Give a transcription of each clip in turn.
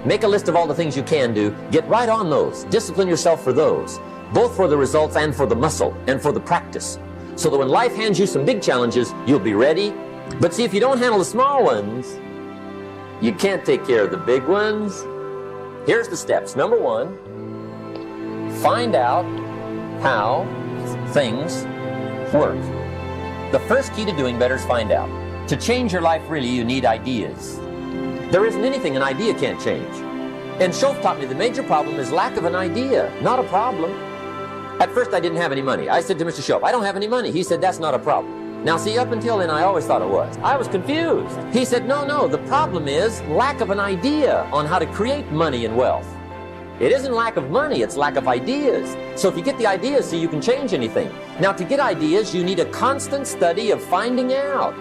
Make a list of all the things you can do. Get right on those. Discipline yourself for those, both for the results and for the muscle and for the practice, so that when life hands you some big challenges, you'll be ready. But see, if you don't handle the small ones, you can't take care of the big ones. Here's the steps. Number one, find out how things work. The first key to doing better is find out. To change your life, really, you need ideas. There isn't anything an idea can't change. And Schoaf taught me the major problem is lack of an idea, not a problem. At first, I didn't have any money. I said to Mr. Schoaf, I don't have any money. He said, that's not a problem. Now, see, up until then, I always thought it was. I was confused. He said, no, the problem is lack of an idea on how to create money and wealth. It isn't lack of money, it's lack of ideas. So if you get the ideas, see, you can change anything. Now, to get ideas, you need a constant study of finding out.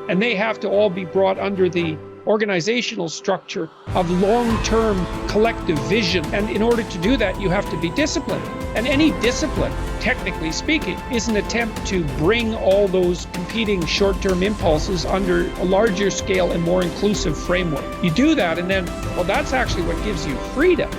And they have to all be brought under the organizational structure of long-term collective vision. And in order to do that, you have to be disciplined. And any discipline, technically speaking, is an attempt to bring all those competing short-term impulses under a larger scale and more inclusive framework. You do that, and then, well, that's actually what gives you freedom.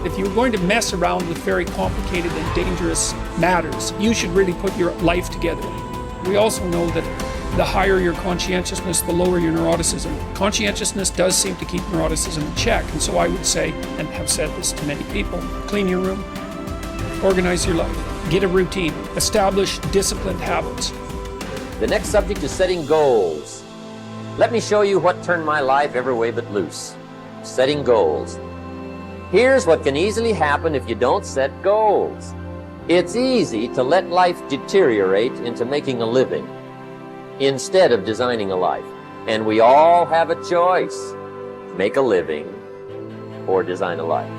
If you're going to mess around with very complicated and dangerous matters, you should really put your life together. We also know that the higher your conscientiousness, the lower your neuroticism. Conscientiousness does seem to keep neuroticism in check, and so I would say, and have said this to many people, clean your room, organize your life, get a routine, establish disciplined habits. The next subject is setting goals. Let me show you what turned my life every way but loose. Setting goals. Here's what can easily happen if you don't set goals. It's easy to let life deteriorate into making a living instead of designing a life. And we all have a choice. Make a living or design a life.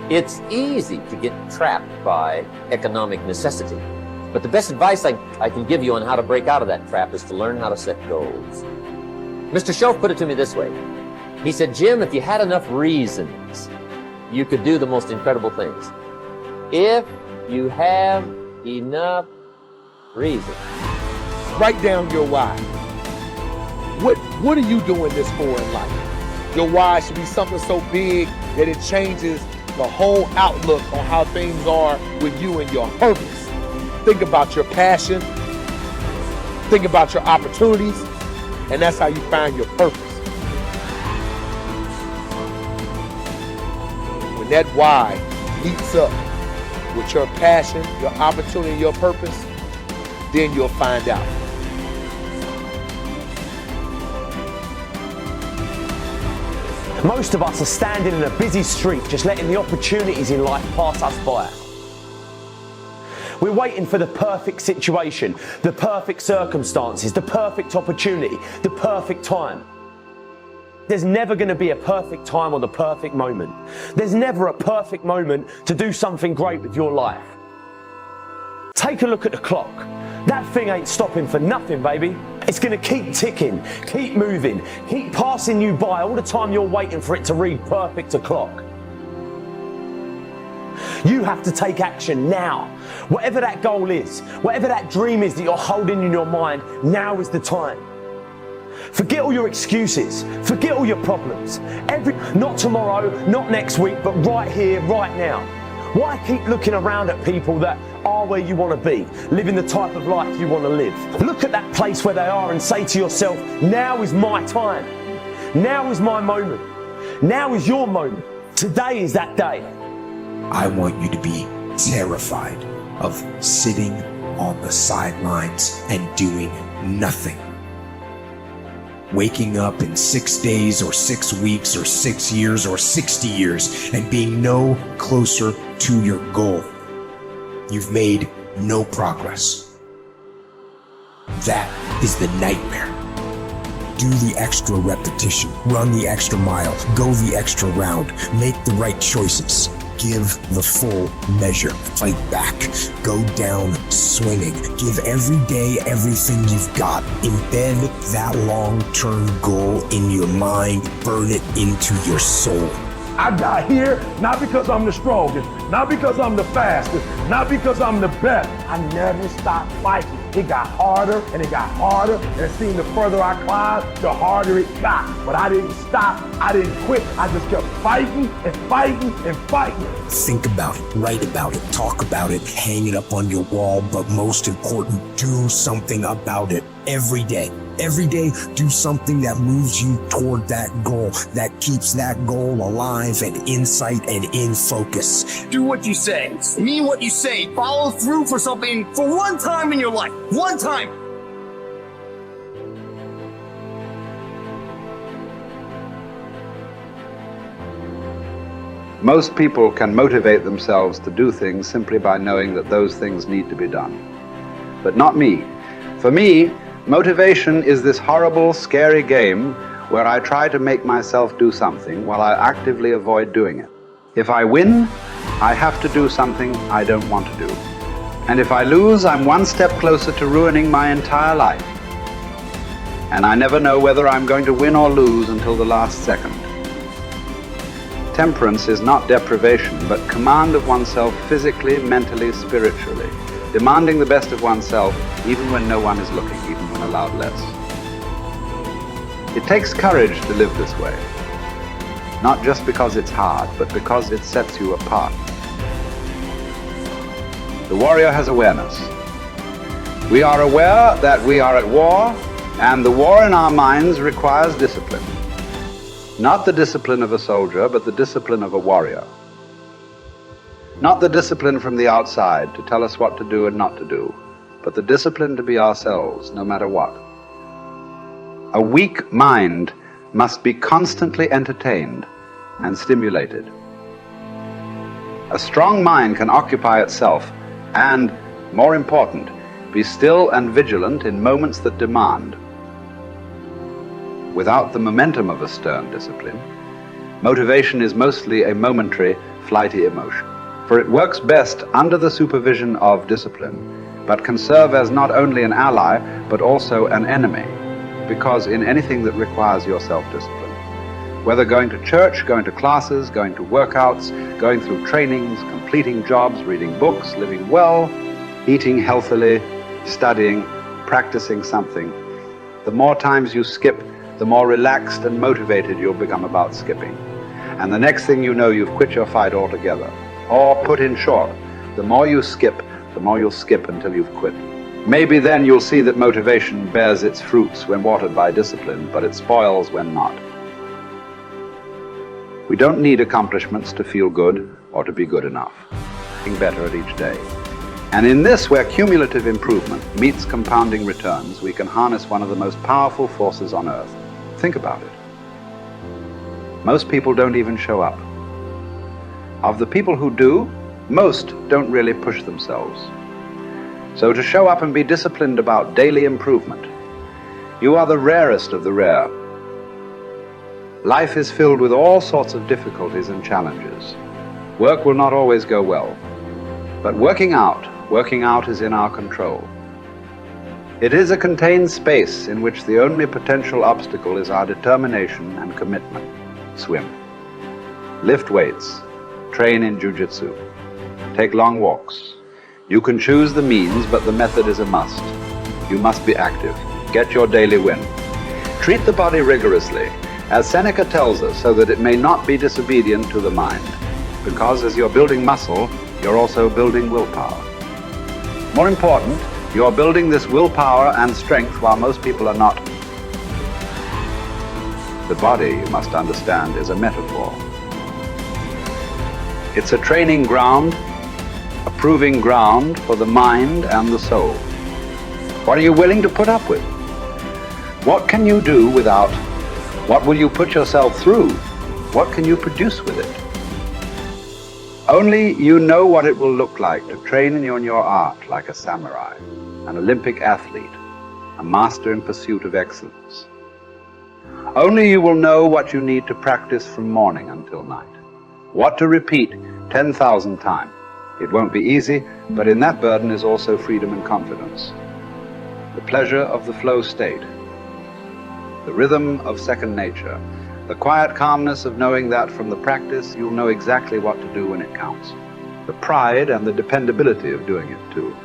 It's easy to get trapped by economic necessity. But the best advice I can give you on how to break out of that trap is to learn how to set goals. Mr. Schoaf put it to me this way. He said, Jim, if you had enough reasons, you could do the most incredible things. If you have enough reasons. Write down your why. What are you doing this for in life? Your why should be something so big that it changes the whole outlook on how things are with you and your purpose. Think about your passion. Think about your opportunities. And that's how you find your purpose. When that why meets up with your passion, your opportunity, your purpose, then you'll find out. Most of us are standing in a busy street, just letting the opportunities in life pass us by. We're waiting for the perfect situation, the perfect circumstances, the perfect opportunity, the perfect time. There's never going to be a perfect time or the perfect moment. There's never a perfect moment to do something great with your life. Take a look at the clock. That thing ain't stopping for nothing, baby. It's going to keep ticking, keep moving, keep passing you by all the time you're waiting for it to read perfect o'clock. You have to take action now. Whatever that goal is, whatever that dream is that you're holding in your mind, now is the time. Forget all your excuses. Forget all your problems. Not tomorrow, not next week, but right here, right now. Why keep looking around at people that are where you want to be, living the type of life you want to live? Look at that place where they are and say to yourself, now is my time. Now is my moment. Now is your moment. Today is that day. I want you to be terrified of sitting on the sidelines and doing nothing. Waking up in 6 days or 6 weeks or 6 years or 60 years and being no closer to your goal. You've made no progress. That is the nightmare. Do the extra repetition, run the extra mile, go the extra round, make the right choices. Give the full measure, fight back, go down swinging, give every day everything you've got, embed that long-term goal in your mind, burn it into your soul. I got here not because I'm the strongest, not because I'm the fastest, not because I'm the best. I never stopped fighting. it got harder and it got harder. And it seemed the further I climbed, the harder it got. But I didn't stop. I didn't quit. I just kept fighting and fighting and fighting. Think about it, write about it, talk about it, hang it up on your wall, but most important, do something about it every day. Every day, do something that moves you toward that goal, that keeps that goal alive and in sight and in focus. Do what you say, mean what you say, follow through for something for one time in your life. One time. Most people can motivate themselves to do things simply by knowing that those things need to be done. But not me. For me, motivation is this horrible, scary game where I try to make myself do something while I actively avoid doing it. If I win, I have to do something I don't want to do. And if I lose, I'm one step closer to ruining my entire life. And I never know whether I'm going to win or lose until the last second. Temperance is not deprivation, but command of oneself physically, mentally, spiritually. Demanding the best of oneself even when no one is looking, even when allowed less. It takes courage to live this way. Not just because it's hard, but because it sets you apart. The warrior has awareness. We are aware that we are at war, and the war in our minds requires discipline. Not the discipline of a soldier, but the discipline of a warrior. Not the discipline from the outside to tell us what to do and not to do, but the discipline to be ourselves, no matter what. A weak mind must be constantly entertained and stimulated. A strong mind can occupy itself and, more important, be still and vigilant in moments that demand. Without the momentum of a stern discipline, motivation is mostly a momentary, flighty emotion. For it works best under the supervision of discipline, but can serve as not only an ally, but also an enemy, because in anything that requires your self-discipline, whether going to church, going to classes, going to workouts, going through trainings, completing jobs, reading books, living well, eating healthily, studying, practicing something, the more times you skip, the more relaxed and motivated you'll become about skipping. And the next thing you know, you've quit your fight altogether. Or put in short, the more you skip, the more you'll skip until you've quit. Maybe then you'll see that motivation bears its fruits when watered by discipline, but it spoils when not. We don't need accomplishments to feel good or to be good enough. Getting better at each day. And in this, where cumulative improvement meets compounding returns, we can harness one of the most powerful forces on earth. Think about it. Most people don't even show up. Of the people who do, most don't really push themselves. So to show up and be disciplined about daily improvement, you are the rarest of the rare. Life is filled with all sorts of difficulties and challenges. Work will not always go well. But working out is in our control. It is a contained space in which the only potential obstacle is our determination and commitment. Swim. Lift weights. Train in jiu-jitsu. Take long walks. You can choose the means, but the method is a must. You must be active. Get your daily win. Treat the body rigorously, as Seneca tells us, so that it may not be disobedient to the mind. Because as you're building muscle, you're also building willpower. More important, you're building this willpower and strength while most people are not. The body, you must understand, is a metaphor. It's a training ground, a proving ground for the mind and the soul. What are you willing to put up with? What can you do without? What will you put yourself through? What can you produce with it? Only you know what it will look like to train in your art like a samurai, an Olympic athlete, a master in pursuit of excellence. Only you will know what you need to practice from morning until night, what to repeat 10,000 times. It won't be easy, but in that burden is also freedom and confidence. The pleasure of the flow state, the rhythm of second nature, the quiet calmness of knowing that from the practice you'll know exactly what to do when it counts. The pride and the dependability of doing it too.